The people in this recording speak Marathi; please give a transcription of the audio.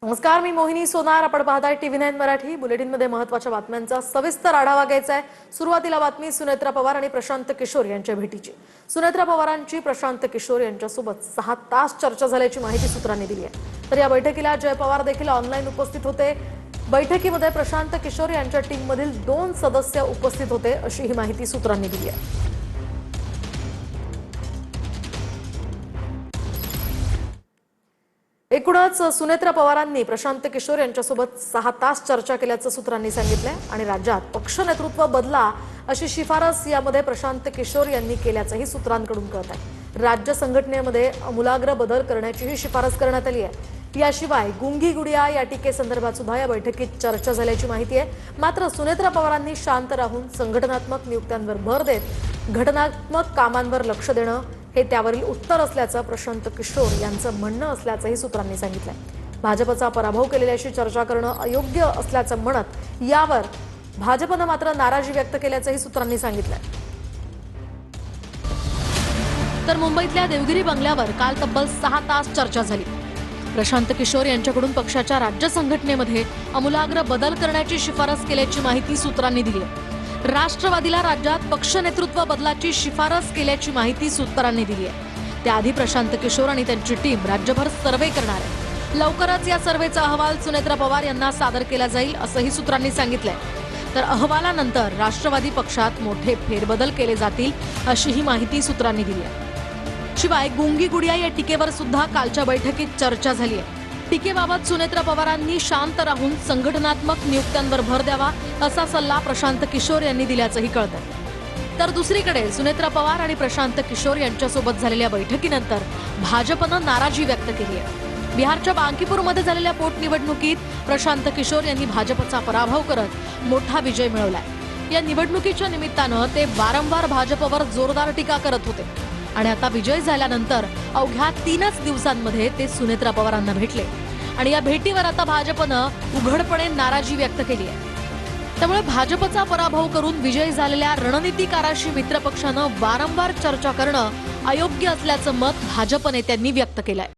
नमस्कार, मी मोहिनी सोनार. आपण पाहताय TV9 मराठी. बुलेटिनमध्ये महत्त्वाच्या बातम्यांचा सविस्तर आढावा घ्यायचा आहे. सुरुवातीला बातमी सुनेत्रा पवार आणि प्रशांत किशोर यांच्या भेटीची. सुनेत्रा पवारांची प्रशांत किशोर यांच्यासोबत 6 तास चर्चा झाल्याची माहिती सूत्रांनी दिली आहे. तर या बैठकीला जय पवार देखील ऑनलाईन उपस्थित होते. बैठकीमध्ये प्रशांत किशोर यांच्या टीममधील 2 सदस्य उपस्थित होते, अशी ही माहिती सूत्रांनी दिली आहे. एकूणच सुनेत्रा पवारांनी प्रशांत किशोर यांच्यासोबत 6 तास चर्चा केल्याचं सूत्रांनी सांगितलंय आणि राज्यात पक्ष नेतृत्व बदला अशी शिफारस यामध्ये प्रशांत किशोर यांनी केल्याचंही सूत्रांकडून कळत आहे. राज्य संघटनेमध्ये आमूलाग्र बदल करण्याचीही शिफारस करण्यात आली आहे. याशिवाय गुंगी गुडिया या टीकेसंदर्भात सुद्धा या बैठकीत चर्चा झाल्याची माहिती आहे. मात्र सुनेत्रा पवारांनी शांत राहून संघटनात्मक नियुक्त्यांवर भर देत घटनात्मक कामांवर लक्ष देणं हे त्यावरील उत्तर असल्याचं प्रशांत किशोर यांचं म्हणणं असल्याचंही सूत्रांनी सांगितलंय. भाजपचा पराभव केलेल्याशी चर्चा करणं अयोग्य असल्याचं म्हणत यावर भाजपनं मात्र नाराजी व्यक्त केल्याचंही सूत्रांनी सांगितलंय. तर मुंबईतल्या देवगिरी बंगल्यावर काल तब्बल 6 तास चर्चा झाली. प्रशांत किशोर यांच्याकडून पक्षाच्या राज्य संघटनेमध्ये आमूलाग्र बदल करण्याची शिफारस केल्याची माहिती सूत्रांनी दिली आहे. राष्ट्रवादीला राज्यात पक्ष नेतृत्व बदलाची शिफारस केल्याची माहिती सूत्रांनी दिली आहे. त्याआधी प्रशांत किशोर आणि त्यांची टीम राज्यभर सर्व्हे करणार आहे. लवकरच या सर्व्हेचा अहवाल सुनेत्रा पवार यांना सादर केला जाईल, असंही सूत्रांनी सांगितलंय. तर अहवालानंतर राष्ट्रवादी पक्षात मोठे फेरबदल केले जातील, अशी ही माहिती सूत्रांनी दिली आहे. शिवाय गुंगी गुडिया या टीकेवर सुद्धा कालच्या बैठकीत चर्चा झाली आहे. टीकेबाबत सुनेत्रा पवारांनी शांत राहून संघटनात्मक नियुक्त्यांवर भर द्यावा, असा सल्ला प्रशांत किशोर यांनी दिल्याचंही कळतंय. तर दुसरीकडे सुनेत्रा पवार आणि प्रशांत किशोर यांच्यासोबत झालेल्या बैठकीनंतर भाजपनं नाराजी व्यक्त केली आहे. बिहारच्या बांकीपूरमध्ये झालेल्या पोटनिवडणुकीत प्रशांत किशोर यांनी भाजपचा पराभव करत मोठा विजय मिळवलाय. या निवडणुकीच्या निमित्तानं ते वारंवार भाजपवर जोरदार टीका करत होते आणि आता विजय झाल्यानंतर अवघ्या 3च दिवसांमध्ये ते सुनेत्रा पवारांना भेटले आणि या भेटीवर आता भाजपनं उघडपणे नाराजी व्यक्त केली आहे. त्यामुळे भाजपचा पराभव करून विजयी झालेल्या रणनीतिकाराशी मित्रपक्षानं वारंवार चर्चा करणं अयोग्य असल्याचं मत भाजप नेत्यांनी व्यक्त केलंय.